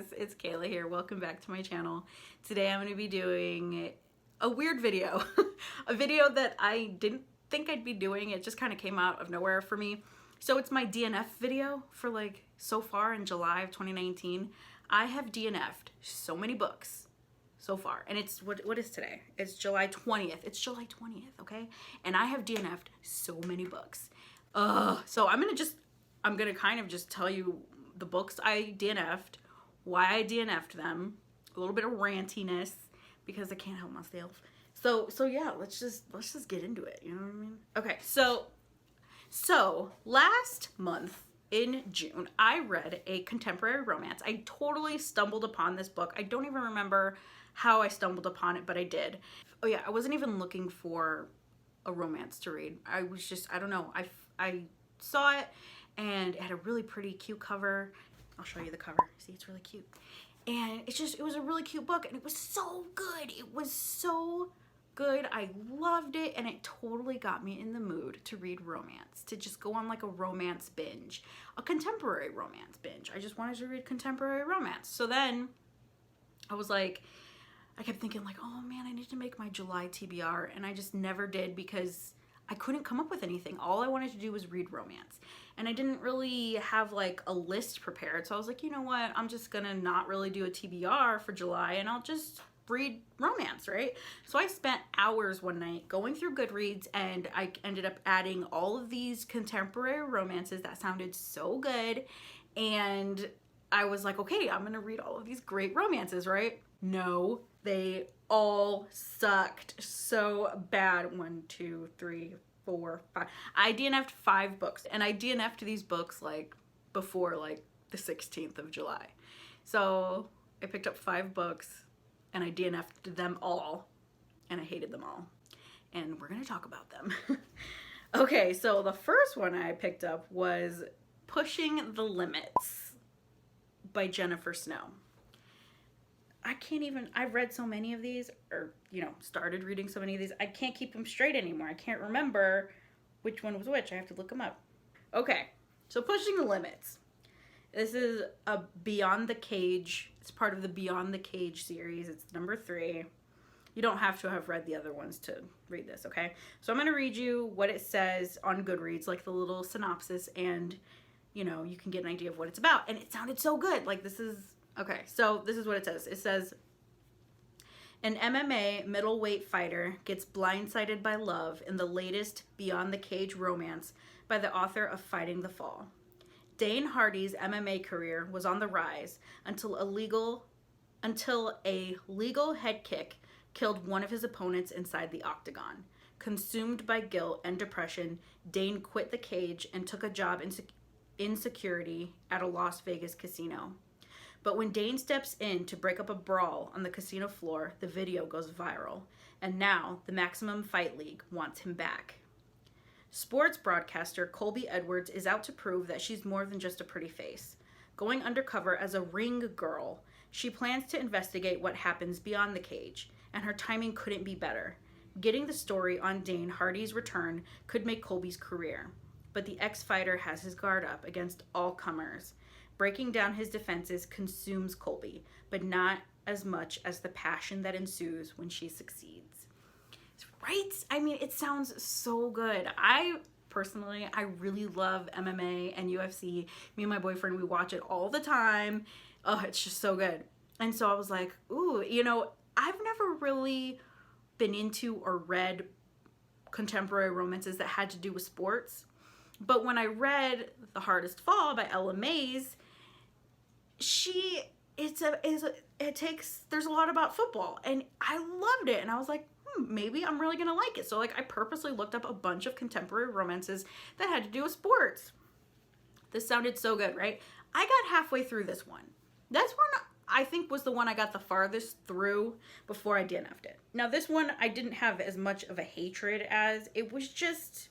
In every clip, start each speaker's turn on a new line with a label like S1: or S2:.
S1: guys, it's Kayla here. Welcome back to my channel. Today I'm going to be doing a weird video. A video that I didn't think I'd be doing. It just kind of came out of nowhere for me. So it's my DNF video for like so far in July of 2019. I have DNF'd so many books so far. And it's, what is today? It's July 20th. It's July 20th, okay? And I have DNF'd so many books. So I'm gonna kind of just tell you the books I DNF'd, why I DNF'd them, a little bit of rantiness because I can't help myself. So yeah, let's just get into it. You know what I mean? Okay, so last month in June, I read a contemporary romance. I totally stumbled upon this book. I don't even remember how I stumbled upon it, but I did. Oh yeah, I wasn't even looking for a romance to read. I was just, I don't know. I saw it and it had a really pretty cute cover. I'll show you the cover. See, it's really cute. And it was a really cute book and it was so good. It was so good. I loved it and it totally got me in the mood to read romance, to just go on like a romance binge, a contemporary romance binge. I just wanted to read contemporary romance. So then I was like, I kept thinking like, oh man, I need to make my July TBR, and I just never did because I couldn't come up with anything. All I wanted to do was read romance. And I didn't really have like a list prepared. So I was like, you know what? I'm just gonna not really do a TBR for July and I'll just read romance, right? So I spent hours one night going through Goodreads and I ended up adding all of these contemporary romances that sounded so good. And I was like, okay, I'm gonna read all of these great romances, right? No, they all sucked so bad. 1, 2, 3, 4, 5. I DNF'd 5 books, and I DNF'd these books like before like the 16th of July. So I picked up 5 books and I DNF'd them all, and I hated them all. And we're gonna talk about them. Okay, so the first one I picked up was Pushing the Limits by Jennifer Snow. I've read so many of these, or, you know, started reading so many of these, I can't keep them straight anymore. I can't remember which one was which. I have to look them up. Okay, so Pushing the Limits. This is a Beyond the Cage. It's part of the Beyond the Cage series. It's number 3. You don't have to have read the other ones to read this, okay? So I'm going to read you what it says on Goodreads, like the little synopsis, and, you know, you can get an idea of what it's about. And it sounded so good. Like, this is... Okay, so this is what it says. It says, an MMA middleweight fighter gets blindsided by love in the latest Beyond the Cage romance by the author of Fighting the Fall. Dane Hardy's MMA career was on the rise until a legal head kick killed one of his opponents inside the octagon. Consumed by guilt and depression, Dane quit the cage and took a job in security at a Las Vegas casino. But when Dane steps in to break up a brawl on the casino floor, the video goes viral, and now the Maximum Fight League wants him back. Sports broadcaster Colby Edwards is out to prove that she's more than just a pretty face. Going undercover as a ring girl, she plans to investigate what happens beyond the cage, and her timing couldn't be better. Getting the story on Dane Hardy's return could make Colby's career, but the ex-fighter has his guard up against all comers. Breaking down his defenses consumes Colby, but not as much as the passion that ensues when she succeeds. Right? I mean, it sounds so good. I really love MMA and UFC. Me and my boyfriend, we watch it all the time. Oh, it's just so good. And so I was like, ooh, you know, I've never really been into or read contemporary romances that had to do with sports. But when I read The Hardest Fall by Ella Mays, there's a lot about football, and I loved it, and I was like, maybe I'm really gonna like it. So like I purposely looked up a bunch of contemporary romances that had to do with sports. This sounded so good, right? I got halfway through this one. This one I think was the one I got the farthest through before I DNF'd it. Now this one I didn't have as much of a hatred as, it was just,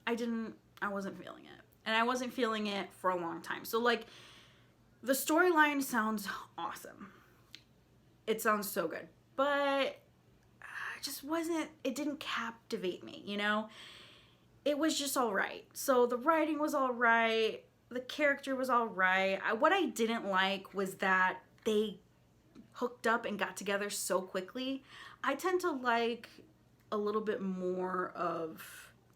S1: I wasn't feeling it. And I wasn't feeling it for a long time. So like, the storyline sounds awesome. It sounds so good. But it didn't captivate me, you know? It was just all right. So the writing was all right. The character was all right. What I didn't like was that they hooked up and got together so quickly. I tend to like a little bit more of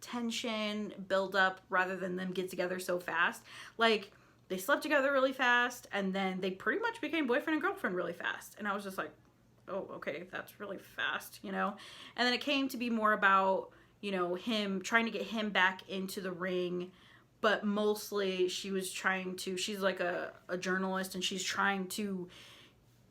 S1: tension build up rather than them get together so fast. Like, they slept together really fast, and then they pretty much became boyfriend and girlfriend really fast. And I was just like, oh, okay, that's really fast, you know? And then it came to be more about, you know, him trying to get him back into the ring, but mostly she's like a journalist, and she's trying to,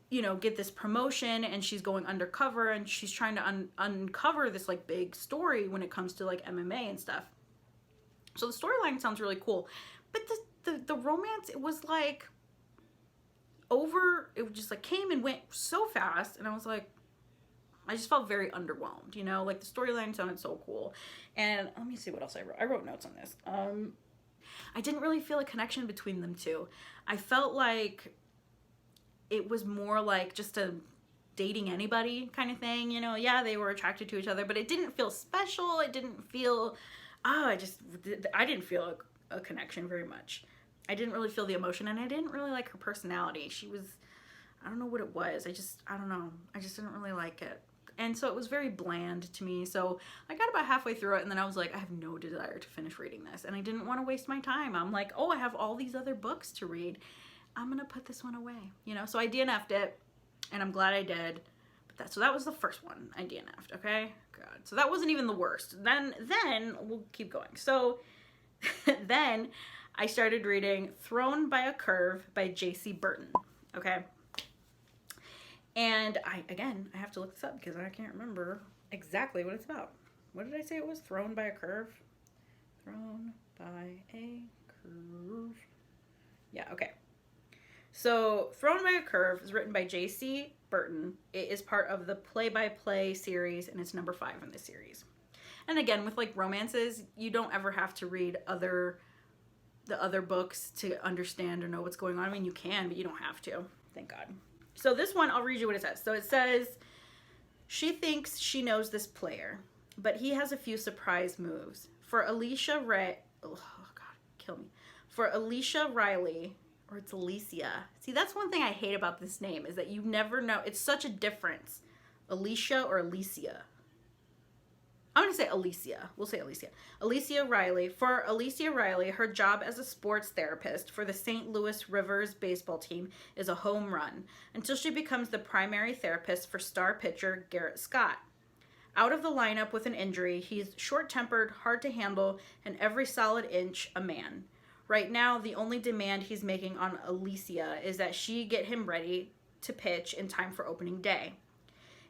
S1: you know, get this promotion, and she's going undercover, and she's trying to uncover this like big story when it comes to like MMA and stuff. So the storyline sounds really cool, but the romance, it was like it just like came and went so fast, and I was like, I just felt very underwhelmed, you know? Like, the storyline sounded so cool. And let me see what else I wrote. I wrote notes on this. I didn't really feel a connection between them two. I felt like it was more like just a dating anybody kind of thing, you know? Yeah, they were attracted to each other, but it didn't feel special. It didn't feel, I didn't feel a connection very much. I didn't really feel the emotion, and I didn't really like her personality. She was, I don't know what it was. I don't know. I just didn't really like it. And so it was very bland to me. So I got about halfway through it, and then I was like, I have no desire to finish reading this. And I didn't want to waste my time. I'm like, oh, I have all these other books to read. I'm going to put this one away, you know? So I DNF'd it, and I'm glad I did. But so that was the first one I DNF'd, okay? God. So that wasn't even the worst. Then we'll keep going. So then I started reading Thrown by a Curve by Jaci Burton, okay? And I have to look this up because I can't remember exactly what it's about. What did I say it was? Thrown by a Curve? Thrown by a Curve. Yeah, okay. So Thrown by a Curve is written by Jaci Burton. It is part of the Play-by-Play series, and it's number 5 in the series. And again, with like romances, you don't ever have to read the other books to understand or know what's going on. I mean, you can, but you don't have to. Thank God. So this one, I'll read you what it says. So it says, she thinks she knows this player, but he has a few surprise moves. For Alicia Riley, or it's Alicia. See, that's one thing I hate about this name, is that you never know. It's such a difference. Alicia or Alicia. I'm going to say Alicia. We'll say Alicia. Alicia Riley. For Alicia Riley, her job as a sports therapist for the St. Louis Rivers baseball team is a home run, until she becomes the primary therapist for star pitcher Garrett Scott. Out of the lineup with an injury, he's short-tempered, hard to handle, and every solid inch a man. Right now, the only demand he's making on Alicia is that she get him ready to pitch in time for opening day.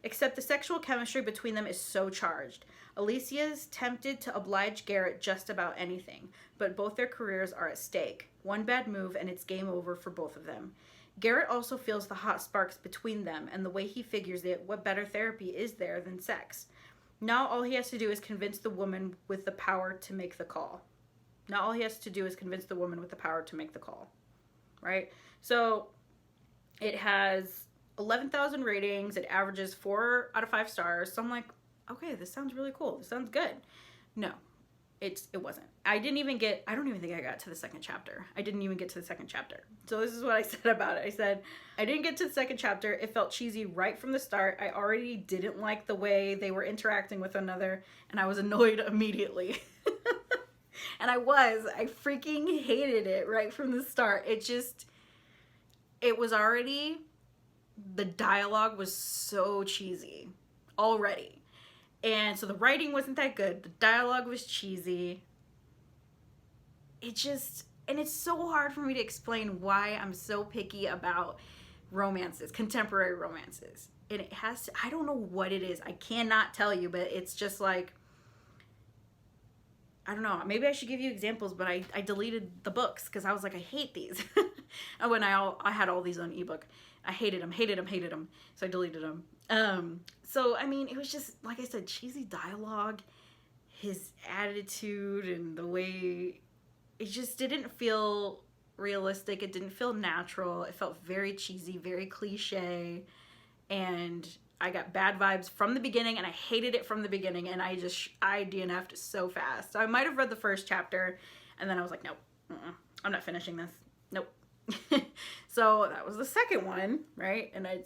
S1: Except the sexual chemistry between them is so charged. Alicia's tempted to oblige Garrett just about anything, but both their careers are at stake. One bad move and it's game over for both of them. Garrett also feels the hot sparks between them, and the way he figures it, what better therapy is there than sex? Now all he has to do is convince the woman with the power to make the call. Right? So it has 11,000 ratings. It averages 4 out of 5 stars. So I'm like, okay, this sounds really cool. This sounds good. No, it wasn't. I don't even think I got to the second chapter. I didn't even get to the second chapter. So this is what I said about it. I said, I didn't get to the second chapter. It felt cheesy right from the start. I already didn't like the way they were interacting with one another, and I was annoyed immediately. And I freaking hated it right from the start. The dialogue was so cheesy already. And so the writing wasn't that good. The dialogue was cheesy. And it's so hard for me to explain why I'm so picky about romances, contemporary romances. And I don't know what it is. I cannot tell you, but it's just like, I don't know. Maybe I should give you examples, but I deleted the books because I was like, I hate these. And when I had all these on ebook, I hated them. So I deleted them. So, I mean, it was just, like I said, cheesy dialogue, his attitude, and the way, it just didn't feel realistic. It didn't feel natural. It felt very cheesy, very cliche. And I got bad vibes from the beginning, and I hated it from the beginning, and I DNF'd so fast. So I might have read the first chapter, and then I was like, nope, I'm not finishing this. Nope. So that was the second one, right? And I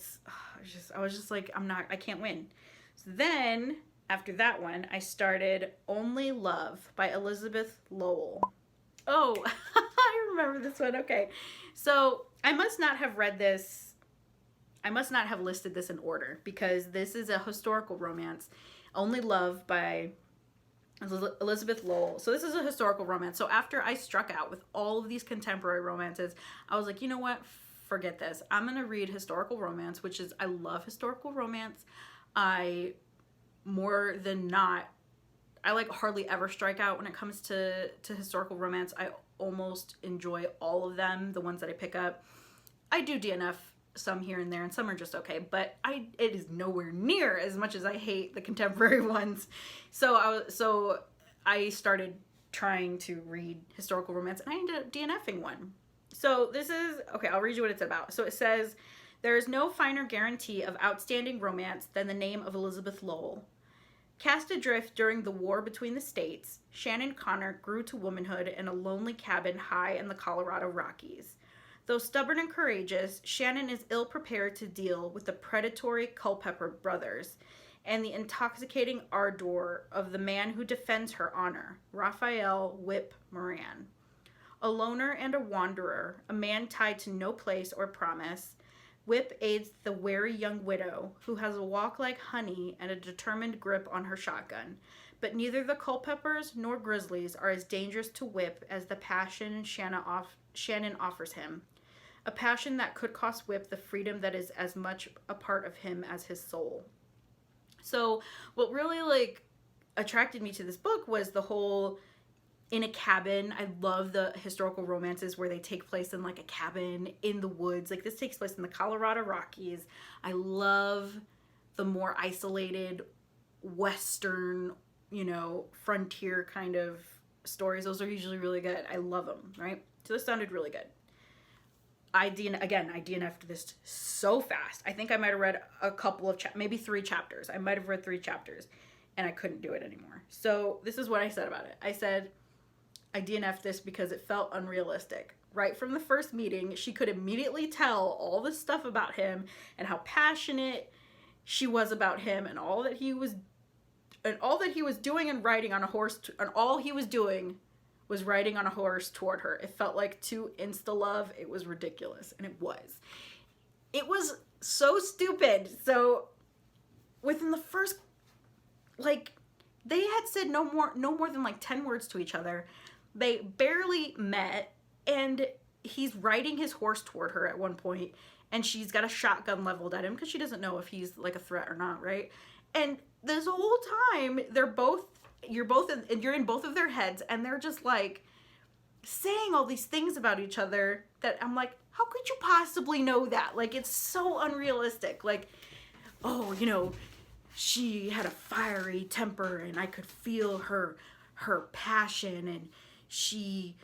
S1: was just like, I can't win. So then after that one, I started Only Love by Elizabeth Lowell. Oh, I remember this one. Okay. So I must not have read this. I must not have listed this in order because this is a historical romance. Only Love by Elizabeth Lowell. So this is a historical romance. So after I struck out with all of these contemporary romances, I was like, you know what? Forget this. I'm going to read historical romance, which is, I love historical romance. I, more than not, I like hardly ever strike out when it comes to historical romance. I almost enjoy all of them, the ones that I pick up. I do DNF some here and there, and some are just okay, but it is nowhere near as much as I hate the contemporary ones. So I started trying to read historical romance, and I ended up DNFing one. So this is, okay, I'll read you what it's about. So it says, there is no finer guarantee of outstanding romance than the name of Elizabeth Lowell. Cast adrift during the war between the states, Shannon Connor grew to womanhood in a lonely cabin high in the Colorado Rockies. Though stubborn and courageous, Shannon is ill-prepared to deal with the predatory Culpepper brothers and the intoxicating ardor of the man who defends her honor, Raphael Whip Moran. A loner and a wanderer, a man tied to no place or promise, Whip aids the wary young widow who has a walk like honey and a determined grip on her shotgun. But neither the Culpeppers nor Grizzlies are as dangerous to Whip as the passion Shannon offers him. A passion that could cost Whip the freedom that is as much a part of him as his soul. So what really attracted me to this book was the whole in a cabin. I love the historical romances where they take place in a cabin in the woods. This takes place in the Colorado Rockies. I love the more isolated Western, frontier kind of stories. Those are usually really good. I love them, right? So this sounded really good. I DNF'd this so fast. I think I might have read a couple of maybe 3 chapters. I might have read 3 chapters and I couldn't do it anymore. So this is what I said about it. I said, I DNF'd this because it felt unrealistic. Right from the first meeting, she could immediately tell all this stuff about him and how passionate she was about him and all that he was doing and riding on a horse, and all he was doing was riding on a horse toward her. It felt like too insta-love. It was ridiculous, and it was. It was so stupid. So within the first, they had said no more than 10 words to each other. They barely met, and he's riding his horse toward her at one point, and she's got a shotgun leveled at him because she doesn't know if he's a threat or not, right? And this whole time, you're in both of their heads, and they're just saying all these things about each other that I'm like, how could you possibly know that? It's so unrealistic. She had a fiery temper, and I could feel her passion, and she,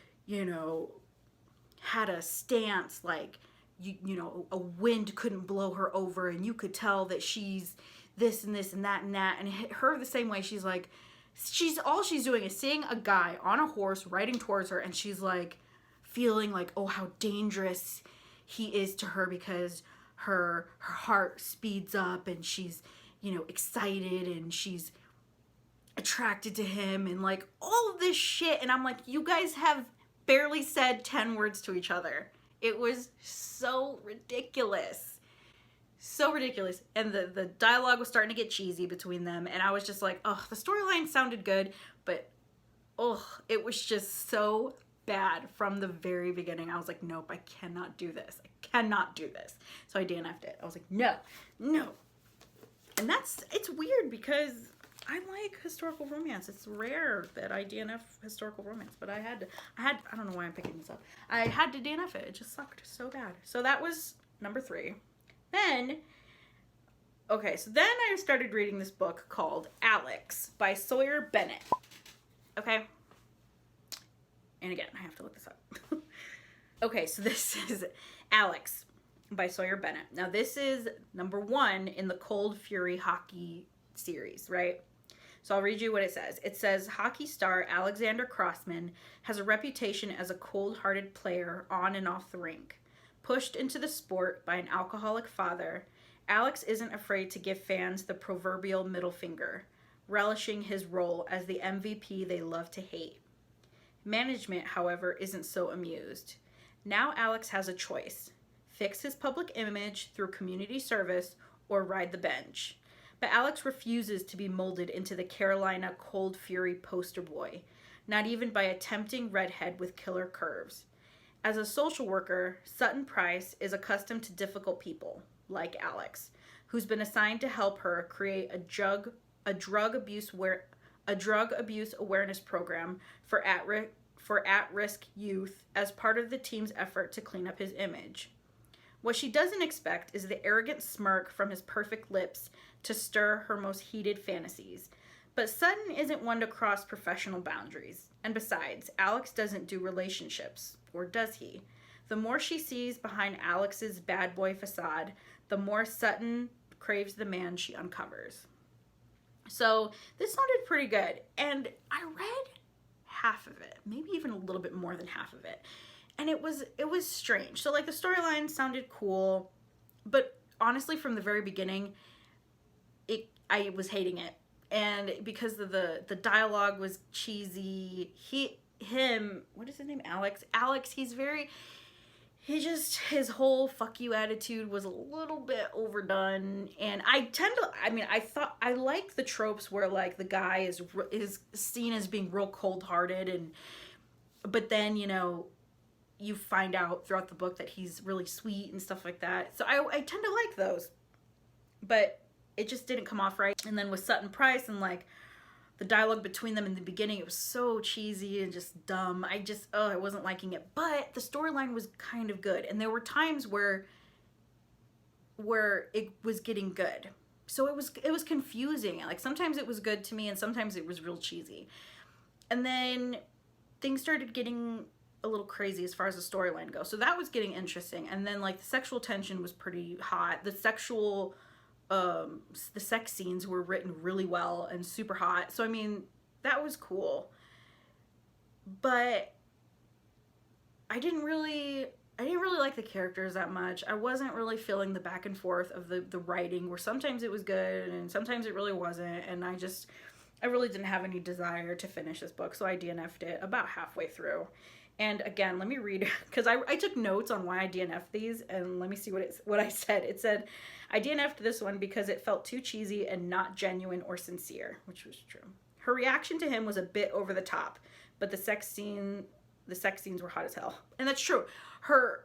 S1: had a stance a wind couldn't blow her over, and you could tell that she's this and this and that and that. And her the same way, all she's doing is seeing a guy on a horse riding towards her, and she's feeling oh, how dangerous he is to her because her heart speeds up, and she's excited, and she's attracted to him, and all of this shit. And I'm like, you guys have barely said 10 words to each other. It was so ridiculous. So ridiculous. And the dialogue was starting to get cheesy between them, and I was just like, oh, the storyline sounded good, but it was just so bad from the very beginning. I was like, nope, I cannot do this. I cannot do this. So I DNF'd it. I was like, no. And it's weird because I like historical romance. It's rare that I DNF historical romance, but I don't know why I'm picking this up. I had to DNF it. It just sucked so bad. So that was number 3. Then I started reading this book called Alex by Sawyer Bennett. Okay? And again, I have to look this up. Okay, so this is Alex by Sawyer Bennett. Now this is number 1 in the Cold Fury hockey series, right? So I'll read you what it says. It says, hockey star Alexander Crossman has a reputation as a cold-hearted player on and off the rink. Pushed into the sport by an alcoholic father, Alex isn't afraid to give fans the proverbial middle finger, relishing his role as the MVP they love to hate. Management, however, isn't so amused. Now Alex has a choice: fix his public image through community service or ride the bench. But Alex refuses to be molded into the Carolina Cold Fury poster boy, not even by a tempting redhead with killer curves. As a social worker, Sutton Price is accustomed to difficult people, like Alex, who's been assigned to help her create a drug abuse awareness program for at-risk youth as part of the team's effort to clean up his image. What she doesn't expect is the arrogant smirk from his perfect lips to stir her most heated fantasies. But Sutton isn't one to cross professional boundaries. And besides, Alex doesn't do relationships. Or does he? The more she sees behind Alex's bad boy facade, the more Sutton craves the man she uncovers. So this sounded pretty good. And I read half of it, maybe even a little bit more than half of it. And it was strange. So like the storyline sounded cool, but honestly from the very beginning, I was hating it. And because of the dialogue was cheesy, what is his name? Alex, his whole fuck you attitude was a little bit overdone. And I like the tropes where like the guy is seen as being real cold-hearted, but then, you know, you find out throughout the book that he's really sweet and stuff like that. So I tend to like those, but it just didn't come off right. And then with Sutton Price and like the dialogue between them in the beginning, it was so cheesy and just dumb. I wasn't liking it. But the storyline was kind of good, and there were times where it was getting good. So it was confusing. Like sometimes it was good to me, and sometimes it was real cheesy. And then things started getting a little crazy as far as the storyline goes. So that was getting interesting. And then like the sexual tension was pretty hot. The sex scenes were written really well and super hot. So I mean, that was cool. But I didn't really like the characters that much. I wasn't really feeling the back and forth of the writing, where sometimes it was good and sometimes it really wasn't. And I really didn't have any desire to finish this book. So I DNF'd it about halfway through. And again, let me read, because I took notes on why I DNF'd these, and let me see what I said. It said, I DNF'd this one because it felt too cheesy and not genuine or sincere, which was true. Her reaction to him was a bit over the top, but the sex scenes were hot as hell. And that's true. Her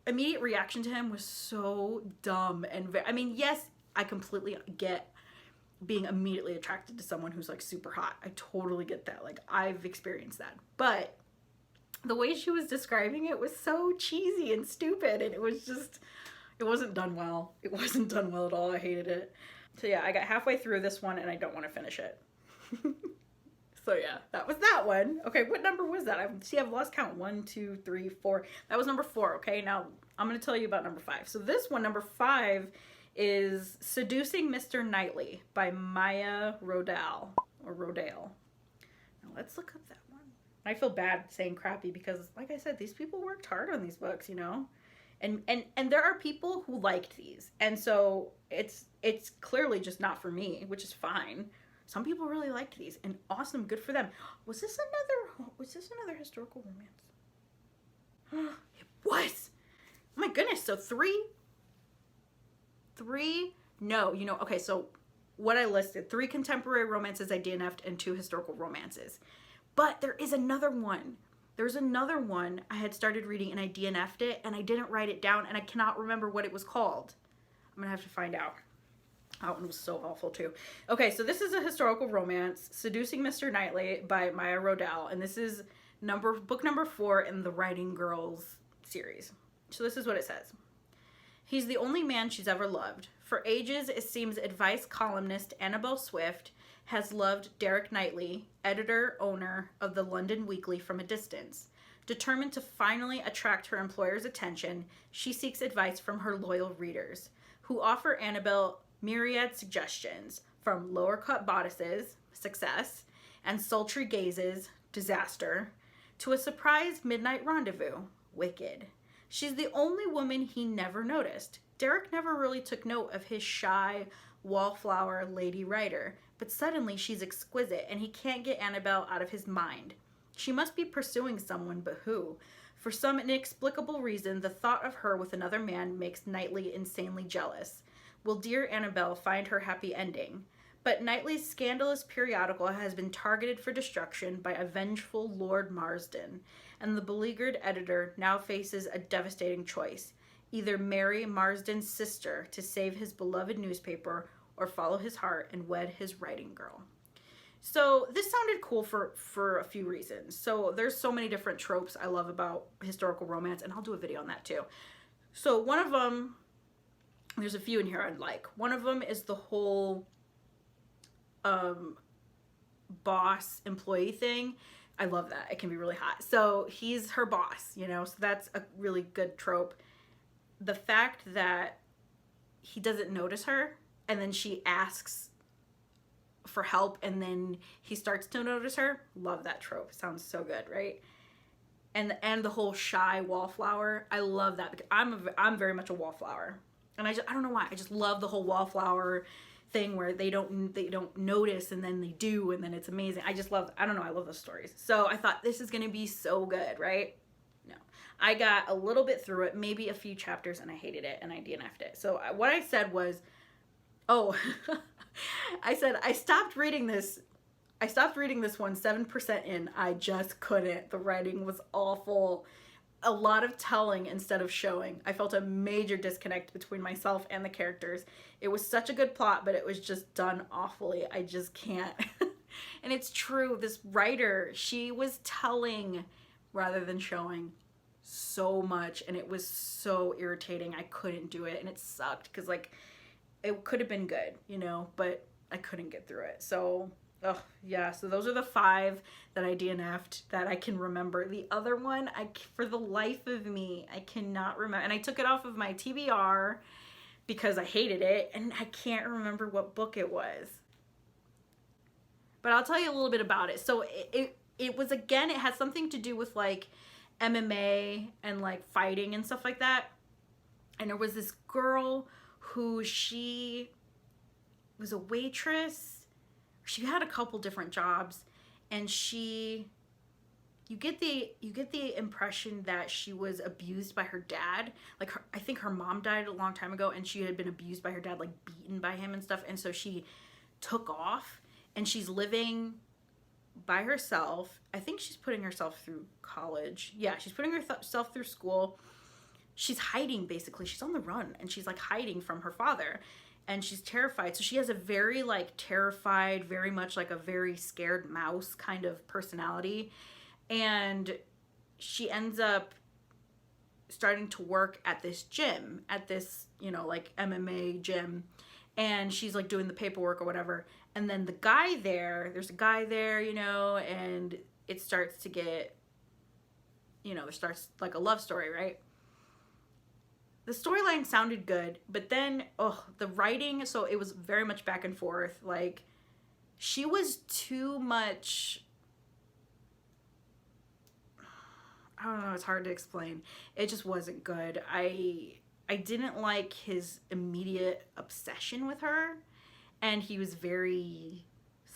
S1: immediate reaction to him was so dumb. And I mean, yes, I completely get being immediately attracted to someone who's like super hot. I totally get that. Like I've experienced that. But the way she was describing it was so cheesy and stupid, and it wasn't done well. It wasn't done well at all. I hated it. So yeah, I got halfway through this one and I don't want to finish it. So yeah, that was that one. Okay, what number was that? I've lost count. 1, 2, 3, 4. That was number 4. Okay, now I'm going to tell you about number 5. So this one, number 5, is Seducing Mr Knightley by Maya Rodale. Now let's look up that one. I feel bad saying crappy because, like I said, these people worked hard on these books, you know? And there are people who liked these. And so it's clearly just not for me, which is fine. Some people really liked these, and awesome, good for them. Was this another historical romance? It was. Oh my goodness. So 3? No, you know, okay, so what I listed, 3 contemporary romances I DNF'd and 2 historical romances. But there is another one. There's another one I had started reading and I DNF'd it, and I didn't write it down, and I cannot remember what it was called. I'm gonna have to find out. That one was so awful too. Okay, so this is a historical romance, Seducing Mr Knightley by Maya Rodale, and this is book number 4 in the Writing Girls series. So this is what it says. He's the only man she's ever loved. For ages, it seems advice columnist Annabel Swift has loved Derek Knightley, editor-owner of the London Weekly, from a distance. Determined to finally attract her employer's attention, she seeks advice from her loyal readers, who offer Annabel myriad suggestions, from lower-cut bodices, success, and sultry gazes, disaster, to a surprise midnight rendezvous, wicked. She's the only woman he never noticed. Derek never really took note of his shy, wallflower lady writer, but suddenly she's exquisite and he can't get Annabelle out of his mind. She must be pursuing someone, but who? For some inexplicable reason, the thought of her with another man makes Knightley insanely jealous. Will dear Annabelle find her happy ending? But Knightley's scandalous periodical has been targeted for destruction by a vengeful Lord Marsden, and the beleaguered editor now faces a devastating choice. Either marry Marsden's sister to save his beloved newspaper, or follow his heart and wed his writing girl. So this sounded cool for a few reasons. So there's so many different tropes I love about historical romance, and I'll do a video on that too. So one of them, there's a few in here I'd like. One of them is the whole boss employee thing. I love that. It can be really hot. So he's her boss, you know, so that's a really good trope. The fact that he doesn't notice her, and then she asks for help, and then he starts to notice her. Love that trope. Sounds so good, right? And the whole shy wallflower. I love that because I'm very much a wallflower, and I don't know why. I just love the whole wallflower thing where they don't notice, and then they do, and then it's amazing. I just love, I don't know, I love those stories. So I thought this is gonna be so good, right? No, I got a little bit through it, maybe a few chapters, and I hated it, and I DNF'd it. So what I said was, oh, I said I stopped reading this one 7% in. I just couldn't. The writing was awful. A lot of telling instead of showing. I felt a major disconnect between myself and the characters. It was such a good plot, but it was just done awfully. I just can't. And it's true, this writer, she was telling rather than showing so much, and it was so irritating. I couldn't do it, and it sucked because, like, it could have been good, you know, but I couldn't get through it. So, oh yeah, so those are the 5 that I DNF'd that I can remember. The other one, for the life of me, I cannot remember. And I took it off of my TBR because I hated it, and I can't remember what book it was. But I'll tell you a little bit about it. So it was, again, it had something to do with, like, MMA and, like, fighting and stuff like that. And there was this girl who, she was a waitress. She had a couple different jobs, and you get the impression that she was abused by her dad. Like, I think her mom died a long time ago, and she had been abused by her dad, like beaten by him and stuff. And so she took off, and she's living by herself. I think she's putting herself through college. Yeah, she's putting herself through school. She's hiding, basically. She's on the run, and she's, like, hiding from her father, and she's terrified. So she has a very, like, terrified, very much like a very scared mouse kind of personality, and she ends up starting to work at this gym, at this, you know, like, MMA gym, and she's, like, doing the paperwork or whatever, and then there's a guy there, you know, and it starts to get, you know, there starts, like, a love story, right? The storyline sounded good, but then, the writing, so it was very much back and forth. Like, she was too much, I don't know, it's hard to explain. It just wasn't good. I didn't like his immediate obsession with her, and he was very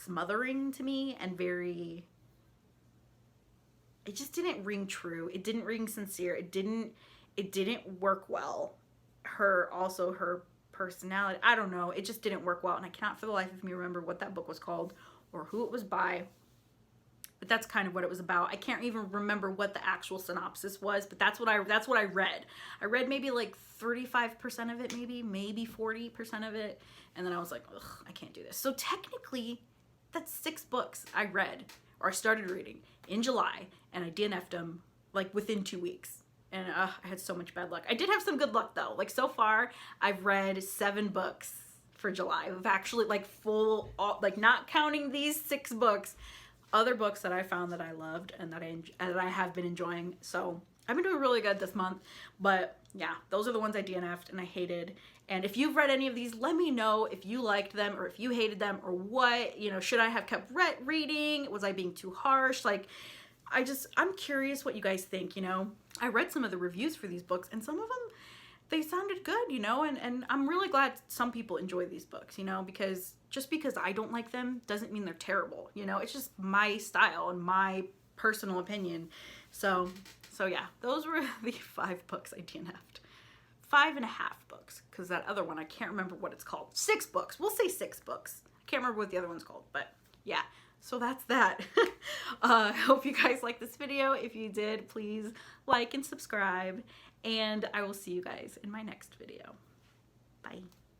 S1: smothering to me, and it just didn't ring true. It didn't ring sincere. It didn't work well. Her personality, I don't know, it just didn't work well, and I cannot for the life of me remember what that book was called or who it was by, but that's kind of what it was about. I can't even remember what the actual synopsis was, but that's what I read. I read maybe like 35% of it, maybe 40% of it, and then I was like, ugh, I can't do this. So technically, that's 6 books I read, or I started reading in July, and I DNF'd them, like, within 2 weeks. And I had so much bad luck. I did have some good luck, though. Like, so far, I've read 7 books for July. I've actually, like, like, not counting these 6 books, other books that I found that I loved and that I have been enjoying. So I've been doing really good this month. But, yeah, those are the ones I DNF'd and I hated. And if you've read any of these, let me know if you liked them or if you hated them or what. You know, should I have kept reading? Was I being too harsh? Like, I'm curious what you guys think, you know. I read some of the reviews for these books, and some of them, they sounded good, you know, and I'm really glad some people enjoy these books, you know, because just because I don't like them doesn't mean they're terrible, you know. It's just my style and my personal opinion. So yeah, those were the 5 books I DNF'd. 5.5 books, because that other one, I can't remember what it's called. 6 books. We'll say 6 books. I can't remember what the other one's called, but yeah. So that's that. I hope you guys liked this video. If you did, please like and subscribe, and I will see you guys in my next video. Bye.